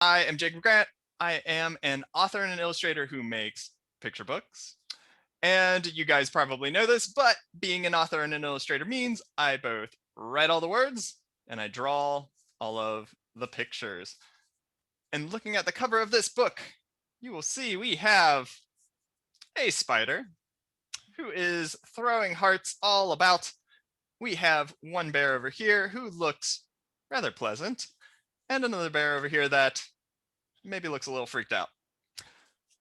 I am Jacob Grant. I am an author and an illustrator who makes picture books. And you guys probably know this, but being an author and an illustrator means I both write all the words and I draw all of the pictures. And looking at the cover of this book, you will see we have a spider who is throwing hearts all about. We have one bear over here who looks rather pleasant, and another bear over here that maybe looks a little freaked out.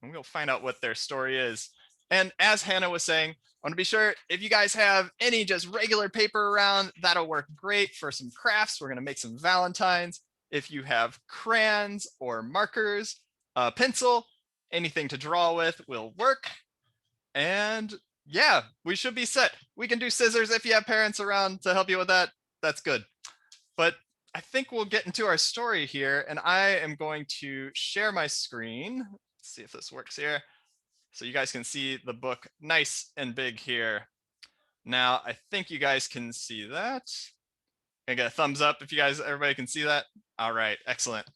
And we'll find out what their story is. And as Hannah was saying, I want to be sure if you guys have any just regular paper around, that'll work great for some crafts. We're going to make some Valentines. If you have crayons or markers, a pencil, anything to draw with will work. And yeah, we should be set. We can do scissors if you have parents around to help you with that. That's good. But I think we'll get into our story here, and I am going to share my screen. Let's see if this works here. So you guys can see the book nice and big here. Now, I think you guys can see that. Can I get a thumbs up if everybody can see that? All right, excellent.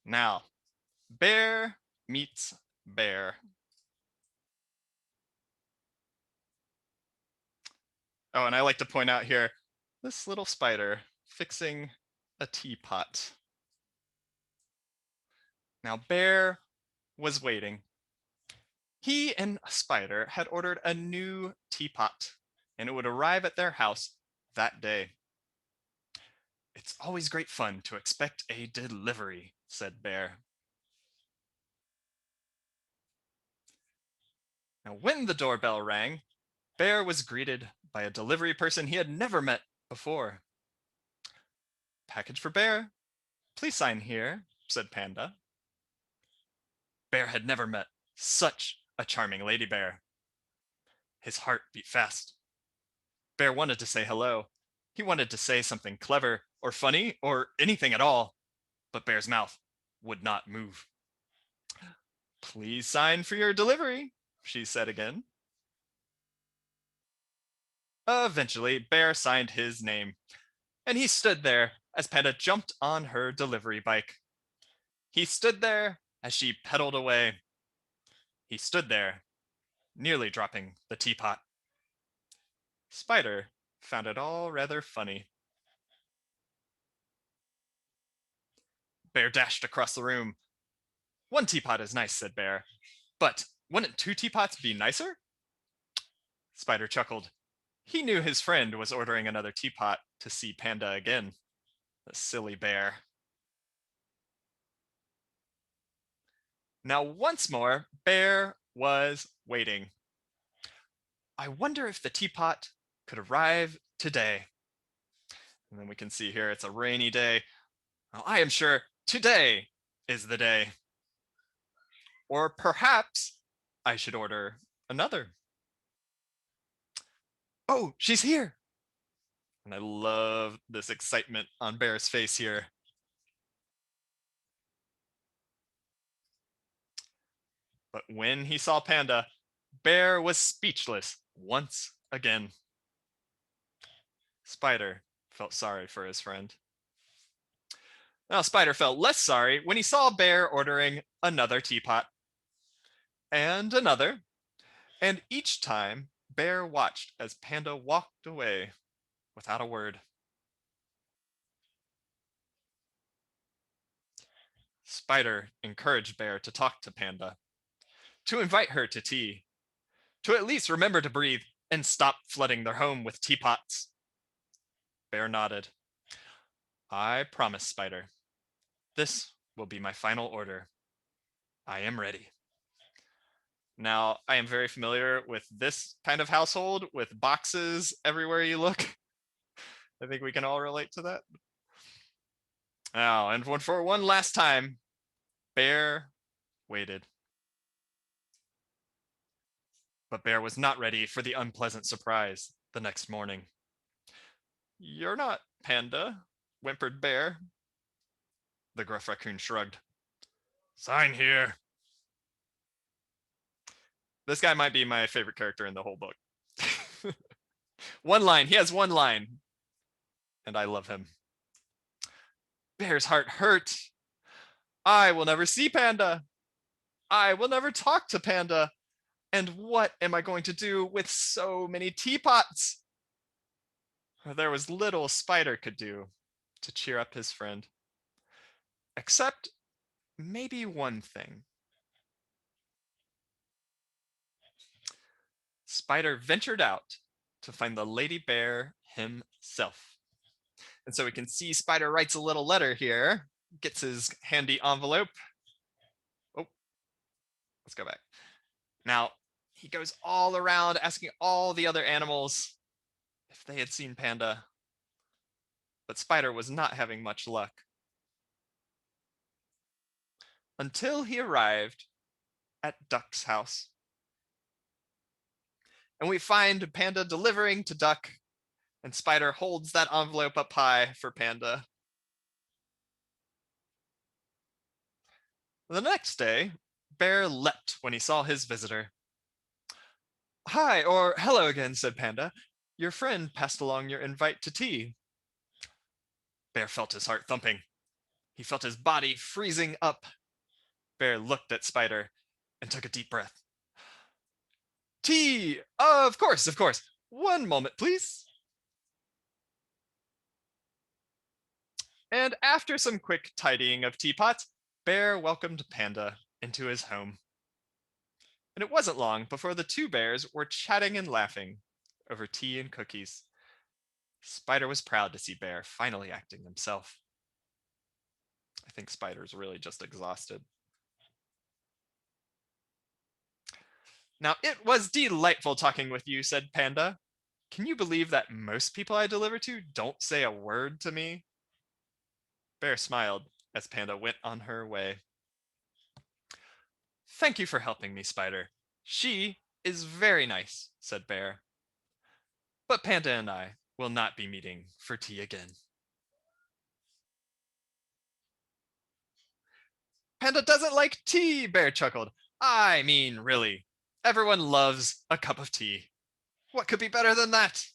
Now, bear meets bear. Oh, and I like to point out here, this little spider fixing a teapot. Now, Bear was waiting. He and Spider had ordered a new teapot, and it would arrive at their house that day. It's always great fun to expect a delivery, said Bear. Now, when the doorbell rang, Bear was greeted by a delivery person he had never met before. Package for Bear. Please sign here, said Panda. Bear had never met such a charming lady bear. His heart beat fast. Bear wanted to say hello. He wanted to say something clever or funny or anything at all, but Bear's mouth would not move. Please sign for your delivery, she said again. Eventually, Bear signed his name, and he stood there as Panda jumped on her delivery bike. He stood there as she pedaled away. He stood there, nearly dropping the teapot. Spider found it all rather funny. Bear dashed across the room. One teapot is nice, said Bear, but wouldn't two teapots be nicer? Spider chuckled. He knew his friend was ordering another teapot to see Panda again. The silly bear. Now, once more, Bear was waiting. I wonder if the teapot could arrive today. And then we can see here it's a rainy day. Well, I am sure today is the day. Or perhaps I should order another. Oh, she's here. And I love this excitement on Bear's face here. But when he saw Panda, Bear was speechless once again. Spider felt sorry for his friend. Now, Spider felt less sorry when he saw Bear ordering another teapot. And another. And each time, Bear watched as Panda walked away without a word. Spider encouraged Bear to talk to Panda, to invite her to tea, to at least remember to breathe and stop flooding their home with teapots. Bear nodded. I promise, Spider. This will be my final order. I am ready. Now, I am very familiar with this kind of household with boxes everywhere you look. I think we can all relate to that. Now, and for one last time, Bear waited. But Bear was not ready for the unpleasant surprise the next morning. You're not Panda, whimpered Bear. The gruff raccoon shrugged. Sign here. This guy might be my favorite character in the whole book. One line. He has one line. And I love him. Bear's heart hurt. I will never see Panda. I will never talk to Panda. And what am I going to do with so many teapots? There was little Spider could do to cheer up his friend. Except maybe one thing. Spider ventured out to find the lady bear himself. And so we can see Spider writes a little letter here, gets his handy envelope. Oh, let's go back. Now, he goes all around asking all the other animals if they had seen Panda. But Spider was not having much luck. Until he arrived at Duck's house. And we find Panda delivering to Duck, and Spider holds that envelope up high for Panda. The next day, Bear leapt when he saw his visitor. Hi, or hello again, said Panda. Your friend passed along your invite to tea. Bear felt his heart thumping. He felt his body freezing up. Bear looked at Spider and took a deep breath. Tea! Of course, of course. One moment, please. And after some quick tidying of teapots, Bear welcomed Panda into his home. And it wasn't long before the two bears were chatting and laughing over tea and cookies. Spider was proud to see Bear finally acting himself. I think Spider's really just exhausted. Now, it was delightful talking with you, said Panda. Can you believe that most people I deliver to don't say a word to me? Bear smiled as Panda went on her way. Thank you for helping me, Spider. She is very nice, said Bear. But Panda and I will not be meeting for tea again. Panda doesn't like tea, Bear chuckled. I mean, really. Everyone loves a cup of tea. What could be better than that?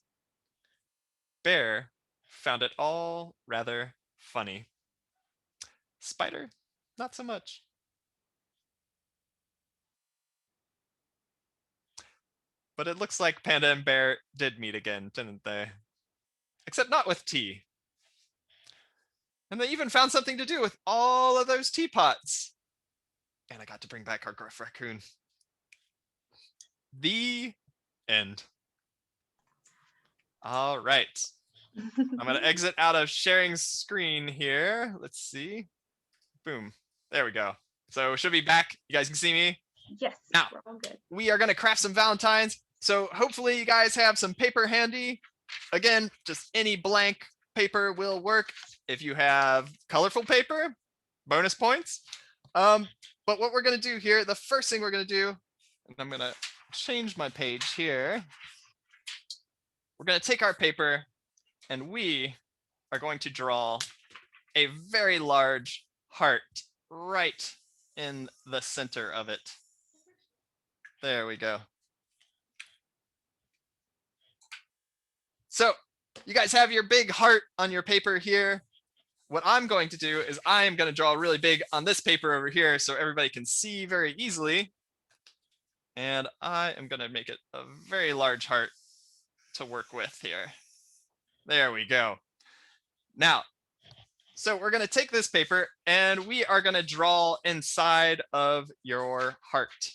Bear found it all rather funny. Spider, not so much. But it looks like Panda and Bear did meet again, didn't they? Except not with tea. And they even found something to do with all of those teapots. And I got to bring back our gruff raccoon. The end. All right. I'm going to exit out of sharing screen here. Let's see. Boom. There we go. So should be back. You guys can see me. Yes. Now, we're all good. we are going to craft some Valentines. So hopefully you guys have some paper handy. Again, just any blank paper will work. If you have colorful paper, bonus points. But what we're going to do here, the first thing we're going to do, and I'm going to change my page here. We're going to take our paper and we are going to draw a very large heart right in the center of it. There we go. So you guys have your big heart on your paper here. What I'm going to do is I am going to draw really big on this paper over here so everybody can see very easily. And I am going to make it a very large heart to work with here. There we go. Now, so we're going to take this paper and we are going to draw inside of your heart.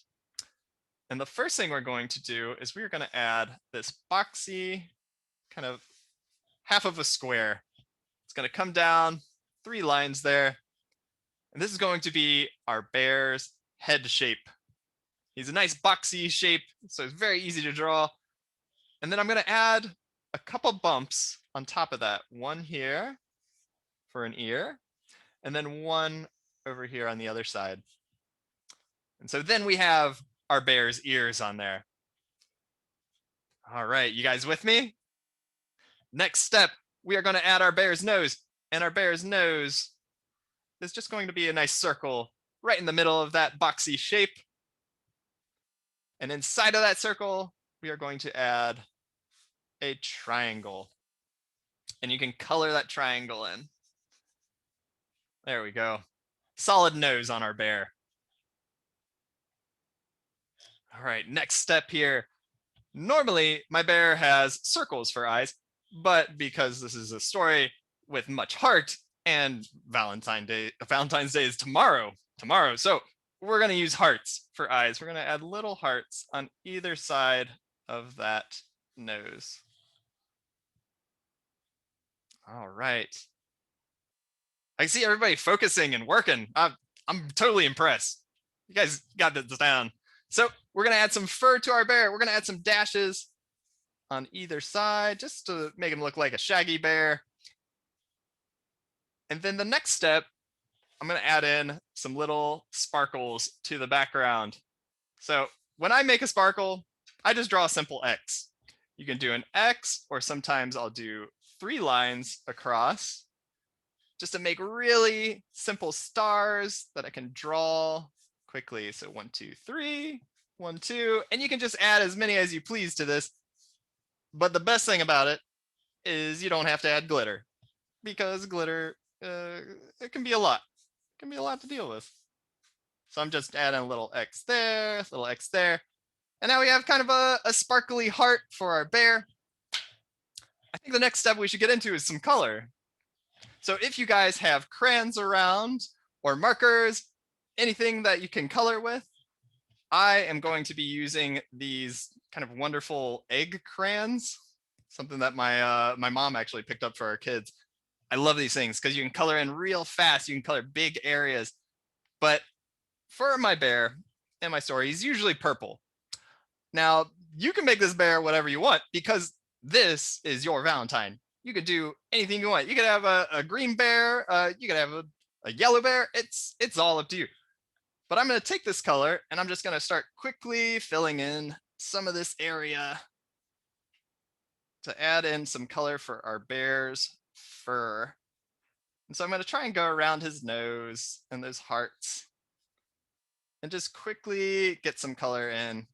And the first thing we're going to do is we're going to add this boxy kind of half of a square. It's going to come down 3 lines there. And this is going to be our bear's head shape. He's a nice boxy shape, so it's very easy to draw. And then I'm going to add a couple bumps on top of that. One here for an ear, and then one over here on the other side. And so then we have our bear's ears on there. All right, you guys with me? Next step, we are going to add our bear's nose, and our bear's nose is just going to be a nice circle right in the middle of that boxy shape. And inside of that circle, we are going to add a triangle. And you can color that triangle in. There we go. solid nose on our bear. All right, next step here. Normally, my bear has circles for eyes, but because this is a story with much heart and Valentine's Day is tomorrow. So we're going to use hearts for eyes. We're going to add little hearts on either side of that nose. All right. I see everybody focusing and working. I'm totally impressed. You guys got this down. So we're going to add some fur to our bear. We're going to add some dashes on either side just to make him look like a shaggy bear. And then the next step, I'm going to add in some little sparkles to the background. So when I make a sparkle, I just draw a simple X. You can do an X, or sometimes I'll do 3 lines across just to make really simple stars that I can draw quickly. So 1, 2, 3, 1, 2, and you can just add as many as you please to this. But the best thing about it is you don't have to add glitter, because glitter, it can be a lot. It can be a lot to deal with. So I'm just adding a little X there, little X there. And now we have kind of a sparkly heart for our bear. I think the next step we should get into is some color. So if you guys have crayons around or markers, anything that you can color with, I am going to be using these kind of wonderful egg crayons, something that my mom actually picked up for our kids. I love these things because you can color in real fast. You can color big areas. But for my bear in my story, he's usually purple. Now, you can make this bear whatever you want, because this is your Valentine. You could do anything you want. You could have a green bear. You could have a yellow bear. It's all up to you. But I'm going to take this color and I'm just going to start quickly filling in some of this area to add in some color for our bear's fur. And so I'm going to try and go around his nose and those hearts and just quickly get some color in.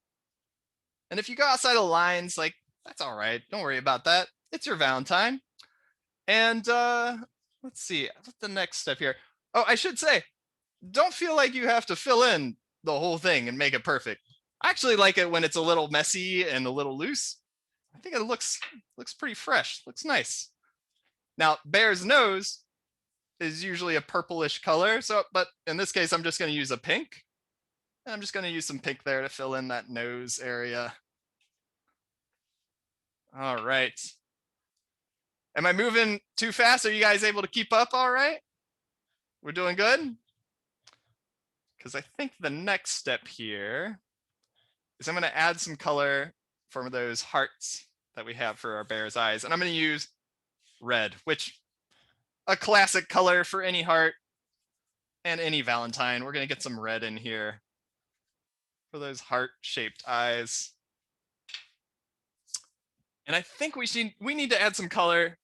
And if you go outside the lines, like, that's all right. Don't worry about that. It's your Valentine. And let's see, what's the next step here? Oh, I should say, don't feel like you have to fill in the whole thing and make it perfect. I actually like it when it's a little messy and a little loose. I think it looks pretty fresh. Looks nice. Now, bear's nose is usually a purplish color. So, but in this case, I'm just going to use a pink. And I'm just going to use some pink there to fill in that nose area. All right. Am I moving too fast? Are you guys able to keep up all right? We're doing good? Because I think the next step here is I'm going to add some color for those hearts that we have for our bear's eyes. And I'm going to use red, which a classic color for any heart and any Valentine. We're going to get some red in here for those heart-shaped eyes. And I think we need to add some color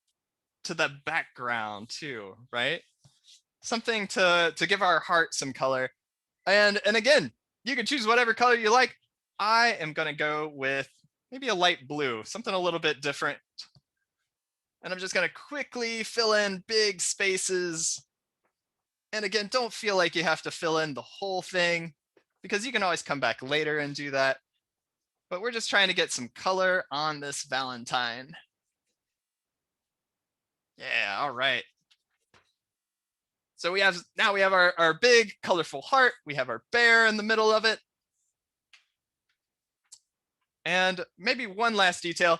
to the background too, right? Something to give our heart some color. And again, you can choose whatever color you like. I am going to go with maybe a light blue, something a little bit different. And I'm just going to quickly fill in big spaces. And again, don't feel like you have to fill in the whole thing, because you can always come back later and do that. But we're just trying to get some color on this Valentine. Yeah, all right. So now we have our big colorful heart. We have our bear in the middle of it. And maybe one last detail.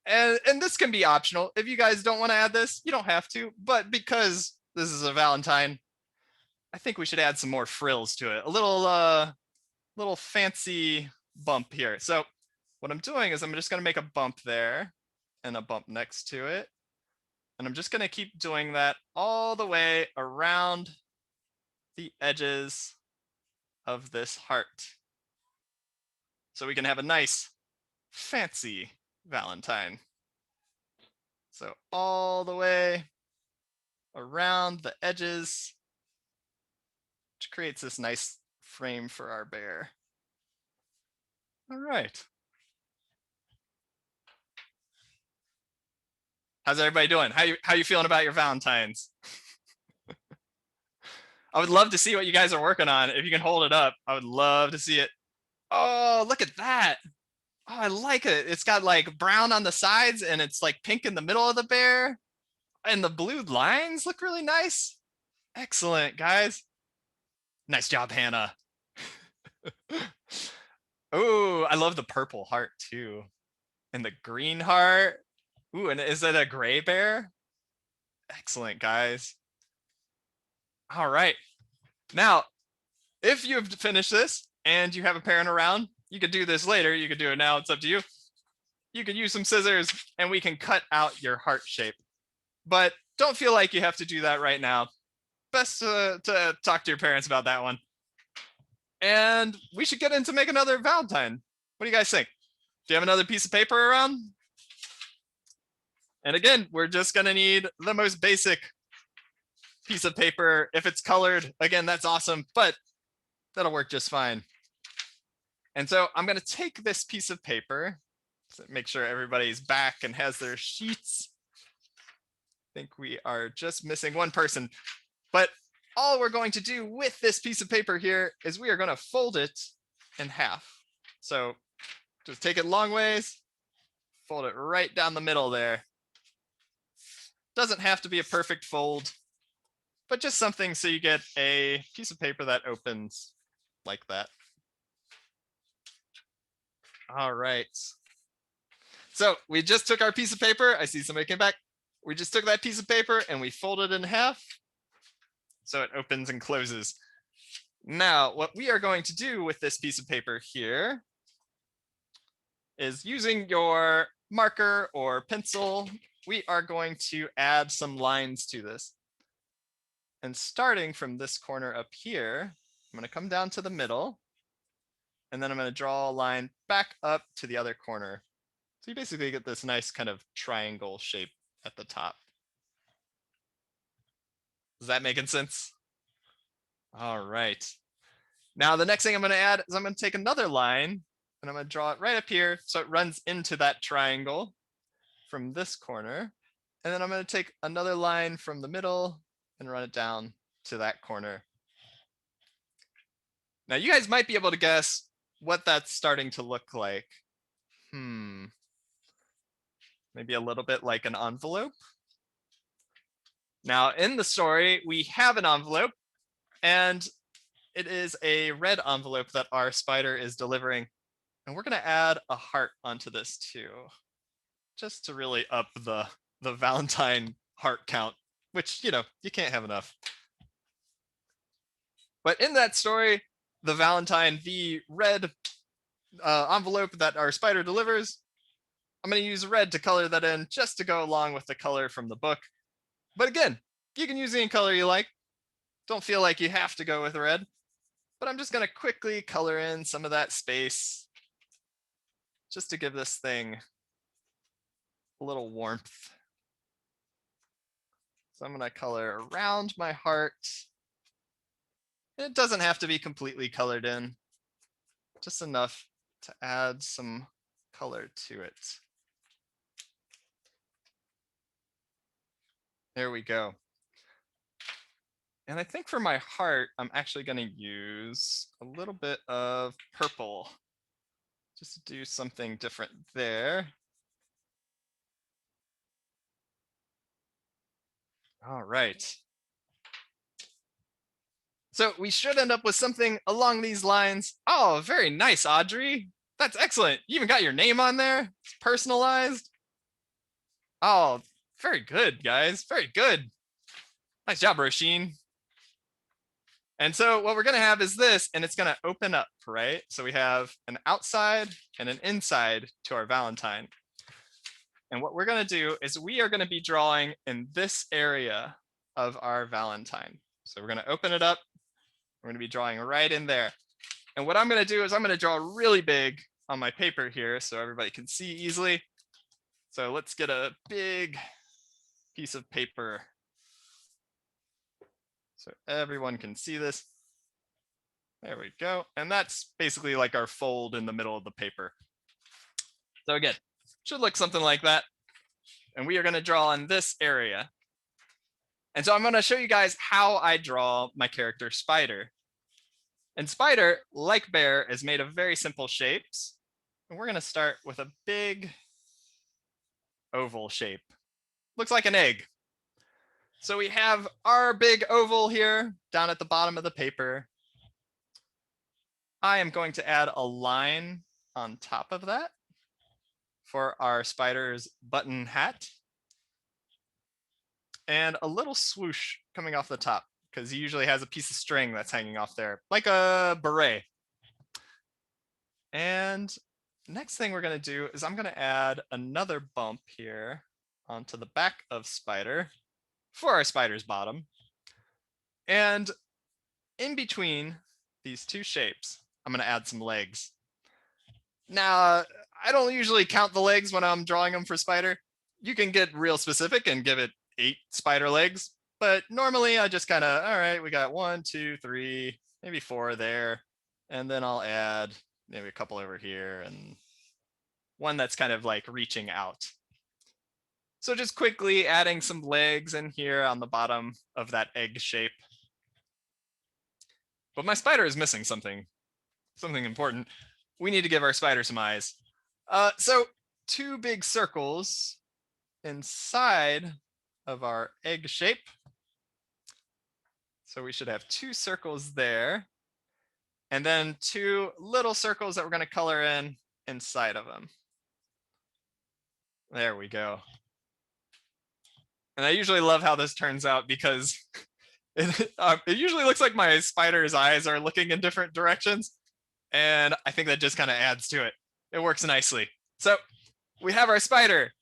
And this can be optional. If you guys don't want to add this, you don't have to. But because this is a Valentine, I think we should add some more frills to it. A little fancy bump here. So what I'm doing is I'm just going to make a bump there and a bump next to it. And I'm just going to keep doing that all the way around the edges of this heart. So we can have a nice fancy Valentine. So all the way around the edges, which creates this nice frame for our bear. All right. How's everybody doing? How you feeling about your Valentines? I would love to see what you guys are working on. If you can hold it up, I would love to see it. Oh, look at that. Oh, I like it. It's got like brown on the sides and it's like pink in the middle of the bear. And the blue lines look really nice. Excellent, guys. Nice job, Hannah. Oh, I love the purple heart too. And the green heart. Ooh, and is it a gray bear? Excellent, guys. All right. Now, if you've finished this and you have a parent around, you could do this later. You could do it now. It's up to you. You could use some scissors and we can cut out your heart shape. But don't feel like you have to do that right now. Best to talk to your parents about that one. And we should get into make another Valentine. What do you guys think? Do you have another piece of paper around? And again, we're just gonna need the most basic piece of paper. If it's colored, again, that's awesome, but that'll work just fine. And so I'm gonna take this piece of paper, so make sure everybody's back and has their sheets. I think we are just missing one person, but all we're going to do with this piece of paper here is we are going to fold it in half. So just take it long ways, fold it right down the middle there. Doesn't have to be a perfect fold, but just something so you get a piece of paper that opens like that. All right. So we just took our piece of paper. I see somebody came back. We just took that piece of paper and we folded it in half. So it opens and closes. Now, what we are going to do with this piece of paper here is using your marker or pencil, we are going to add some lines to this. And starting from this corner up here, I'm going to come down to the middle, and then I'm going to draw a line back up to the other corner. So you basically get this nice kind of triangle shape at the top. Is that making sense? All right. Now the next thing I'm going to add is I'm going to take another line and I'm going to draw it right up here so it runs into that triangle from this corner. And then I'm going to take another line from the middle and run it down to that corner. Now you guys might be able to guess what that's starting to look like. Maybe a little bit like an envelope. Now in the story, we have an envelope and it is a red envelope that our spider is delivering. And we're going to add a heart onto this too, just to really up the Valentine heart count, which, you know, you can't have enough. But in that story, the Valentine, the red envelope that our spider delivers, I'm going to use red to color that in just to go along with the color from the book. But again, you can use any color you like. Don't feel like you have to go with red, but I'm just going to quickly color in some of that space just to give this thing a little warmth. So I'm going to color around my heart. It doesn't have to be completely colored in, just enough to add some color to it. There we go. And I think for my heart, I'm actually going to use a little bit of purple just to do something different there. All right. So we should end up with something along these lines. Oh, very nice, Audrey. That's excellent. You even got your name on there. It's personalized. Oh, very good, guys. Very good. Nice job, Roisin. And so what we're going to have is this, and it's going to open up, right? So we have an outside and an inside to our Valentine. And what we're going to do is we are going to be drawing in this area of our Valentine. So we're going to open it up. We're going to be drawing right in there. And what I'm going to do is I'm going to draw really big on my paper here so everybody can see easily. So let's get a big piece of paper so everyone can see this. There we go. And that's basically like our fold in the middle of the paper. So again, should look something like that. And we are going to draw in this area. And so I'm going to show you guys how I draw my character Spider. And Spider, like Bear, is made of very simple shapes. And we're going to start with a big oval shape. Looks like an egg. So we have our big oval here down at the bottom of the paper. I am going to add a line on top of that for our spider's button hat. And a little swoosh coming off the top, because he usually has a piece of string that's hanging off there, like a beret. And next thing we're going to do is I'm going to add another bump here onto the back of Spider for our spider's bottom. And in between these two shapes, I'm going to add some legs. Now, I don't usually count the legs when I'm drawing them for Spider. You can get real specific and give it 8 spider legs, but normally I just kind of, all right, we got 1, 2, 3, maybe 4 there. And then I'll add maybe a couple over here and one that's kind of like reaching out. So just quickly adding some legs in here on the bottom of that egg shape. But my spider is missing something important. We need to give our spider some eyes. So 2 big circles inside of our egg shape. So we should have 2 circles there. And then 2 little circles that we're going to color in inside of them. There we go. And I usually love how this turns out because it usually looks like my spider's eyes are looking in different directions. And I think that just kind of adds to it. It works nicely. So we have our spider.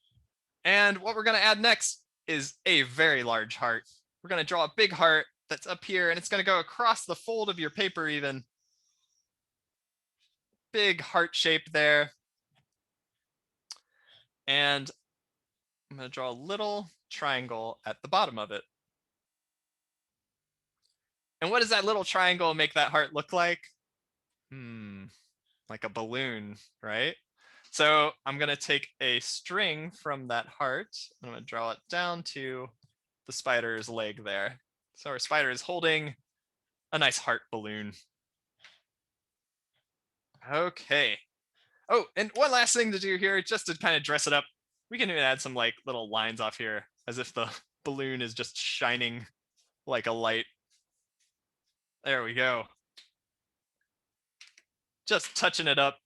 And what we're going to add next is a very large heart. We're going to draw a big heart that's up here, and it's going to go across the fold of your paper even. Big heart shape there. And I'm going to draw a little triangle at the bottom of it. And what does that little triangle make that heart look like? Like a balloon, right? So I'm going to take a string from that heart. I'm going to draw it down to the spider's leg there. So our spider is holding a nice heart balloon. Okay. Oh, and one last thing to do here, just to kind of dress it up. We can even add some like little lines off here as if the balloon is just shining like a light. There we go. Just touching it up.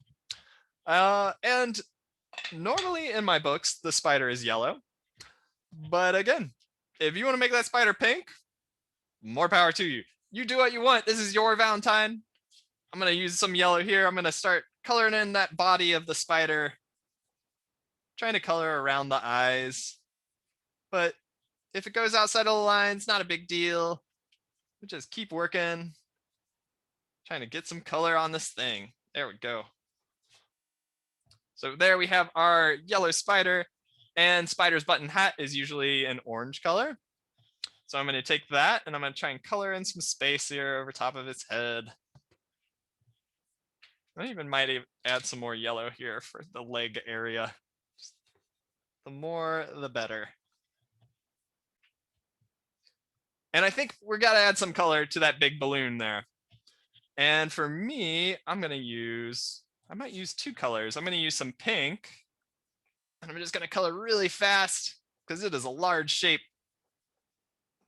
And normally in my books, the spider is yellow. But again, if you want to make that spider pink, more power to you. You do what you want. This is your Valentine. I'm going to use some yellow here. I'm going to start coloring in that body of the spider. Trying to color around the eyes. But if it goes outside of the lines, not a big deal. We just keep working. Trying to get some color on this thing. There we go. So there we have our yellow spider, and spider's button hat is usually an orange color. So I'm going to take that and I'm going to try and color in some space here over top of its head. I even might add some more yellow here for the leg area. Just the more, the better. And I think we're got to add some color to that big balloon there. And for me, I might use 2 colors. I'm going to use some pink. And I'm just going to color really fast because it is a large shape.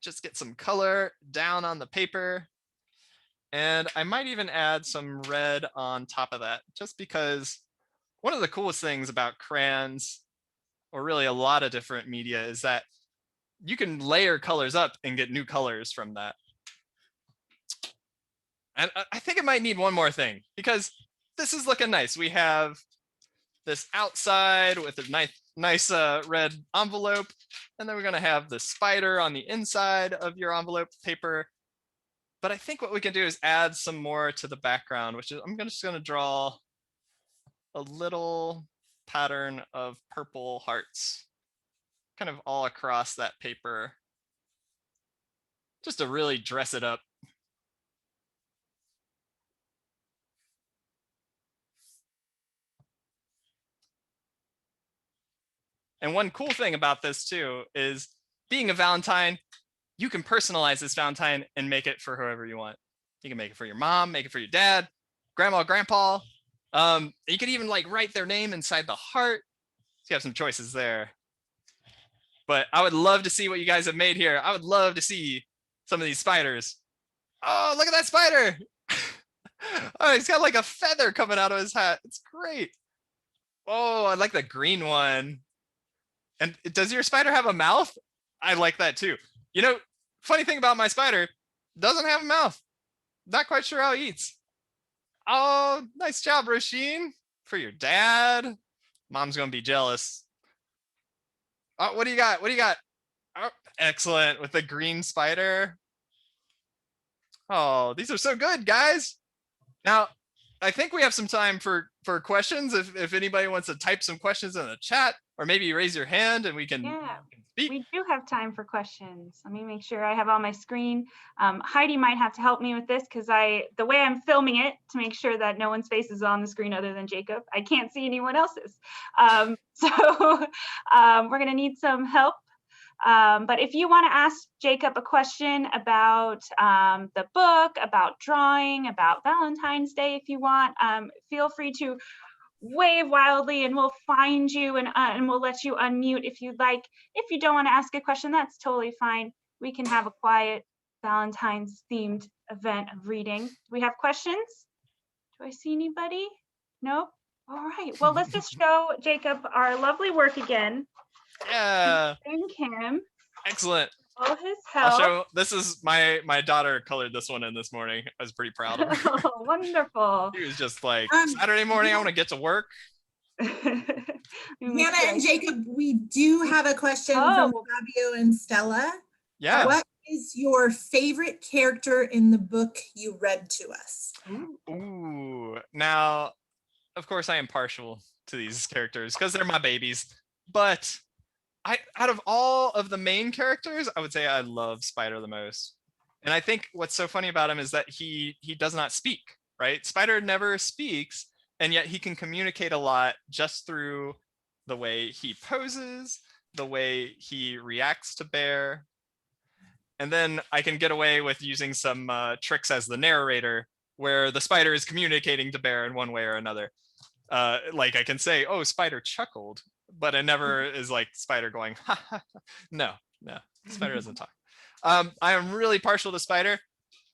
Just get some color down on the paper. And I might even add some red on top of that, just because one of the coolest things about crayons, or really a lot of different media, is that you can layer colors up and get new colors from that. And I think it might need one more thing, because this is looking nice. We have this outside with a nice red envelope, and then we're going to have the spider on the inside of your envelope paper. But I think what we can do is add some more to the background, which is I'm just going to draw a little pattern of purple hearts kind of all across that paper, just to really dress it up. And one cool thing about this too is being a Valentine, you can personalize this Valentine and make it for whoever you want. You can make it for your mom, make it for your dad, grandma, grandpa. You could even like write their name inside the heart. So you have some choices there. But I would love to see what you guys have made here. I would love to see some of these spiders. Oh, look at that spider. Oh, he's got like a feather coming out of his hat. It's great. Oh, I like the green one. And does your spider have a mouth? I like that too. You know, funny thing about my spider, doesn't have a mouth. Not quite sure how he eats. Oh, nice job, Roisin. For your dad. Mom's gonna be jealous. Oh, what do you got? What do you got? Oh, excellent, with the green spider. Oh, these are so good, guys. Now, I think we have some time for questions. If anybody wants to type some questions in the chat, or maybe raise your hand and we can speak. We do have time for questions. Let me make sure I have on my screen. Heidi might have to help me with this because the way I'm filming it to make sure that no one's face is on the screen other than Jacob. I can't see anyone else's. So we're gonna need some help. But if you want to ask Jacob a question about the book, about drawing, about Valentine's Day, if you want, feel free to wave wildly and we'll find you and we'll let you unmute if you'd like. If you don't want to ask a question, that's totally fine. We can have a quiet Valentine's themed event of reading. Do we have questions? Do I see anybody? Nope. All right. Well, let's just show Jacob our lovely work again. Yeah. Thank him. Excellent. All his help. I'll show. This is my daughter colored this one in this morning. I was pretty proud of her. Oh, wonderful. She was just like, Saturday morning, I want to get to work. Hannah and Jacob, we do have a question from Fabio and Stella. Yeah. What is your favorite character in the book you read to us? Ooh. Now, of course, I am partial to these characters because they're my babies. But out of all of the main characters, I would say I love Spider the most. And I think what's so funny about him is that he does not speak, right? Spider never speaks, and yet he can communicate a lot just through the way he poses, the way he reacts to Bear. And then I can get away with using some tricks as the narrator, where the spider is communicating to Bear in one way or another. Like I can say, oh, Spider chuckled, but it never is like Spider going, ha, ha, ha. No, Spider doesn't talk. I am really partial to Spider,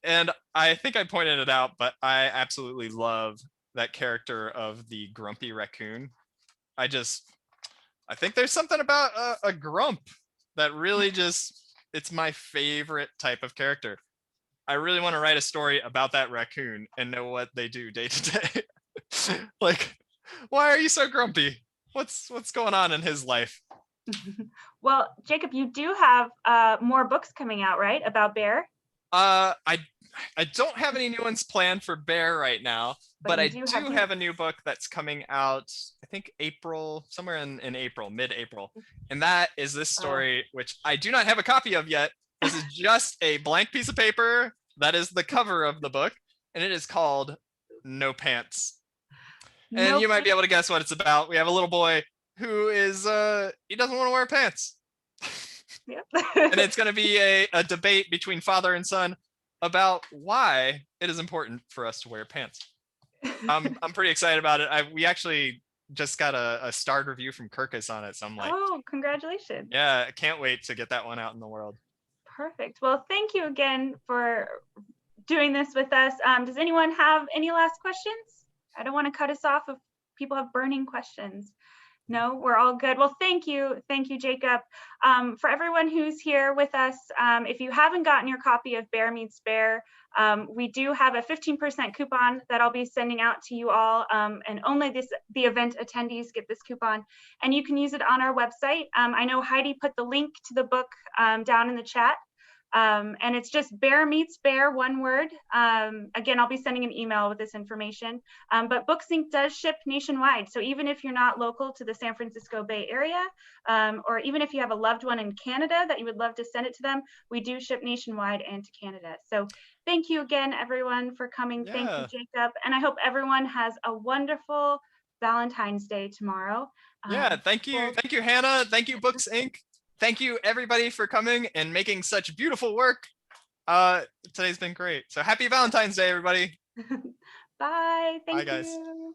and I think I pointed it out, but I absolutely love that character of the grumpy raccoon. I think there's something about a grump that really it's my favorite type of character. I really want to write a story about that raccoon and know what they do day to day. Like, why are you so grumpy? What's going on in his life? Well, Jacob, you do have more books coming out, right? About Bear? I don't have any new ones planned for Bear right now, but I do have a new book that's coming out, I think April, somewhere in April, mid-April. And that is this story, which I do not have a copy of yet. This is just a blank piece of paper. That is the cover of the book. And it is called No Pants. And you might be able to guess what it's about. We have a little boy who is, he doesn't want to wear pants. Yep. And it's going to be a debate between father and son about why it is important for us to wear pants. I'm pretty excited about it. We actually just got a starred review from Kirkus on it. So I'm like, oh, congratulations. Yeah, I can't wait to get that one out in the world. Perfect. Well, thank you again for doing this with us. Does anyone have any last questions? I don't want to cut us off if people have burning questions. No, we're all good. Well, thank you, Jacob. For everyone who's here with us, if you haven't gotten your copy of Bear Meets Bear, we do have a 15% coupon that I'll be sending out to you all, and only the event attendees get this coupon, and you can use it on our website. I know Heidi put the link to the book down in the chat. And it's just Bear Meets Bear, one word. Again, I'll be sending an email with this information, but BookSync does ship nationwide. So even if you're not local to the San Francisco Bay Area, or even if you have a loved one in Canada that you would love to send it to them, we do ship nationwide and to Canada. So thank you again, everyone, for coming. Yeah. Thank you, Jacob. And I hope everyone has a wonderful Valentine's Day tomorrow. Yeah, thank you. Thank you, Hannah. Thank you, Books Inc. thank you everybody for coming and making such beautiful work. Today's been great. So happy Valentine's Day, everybody. Bye. Thank Bye, guys. you.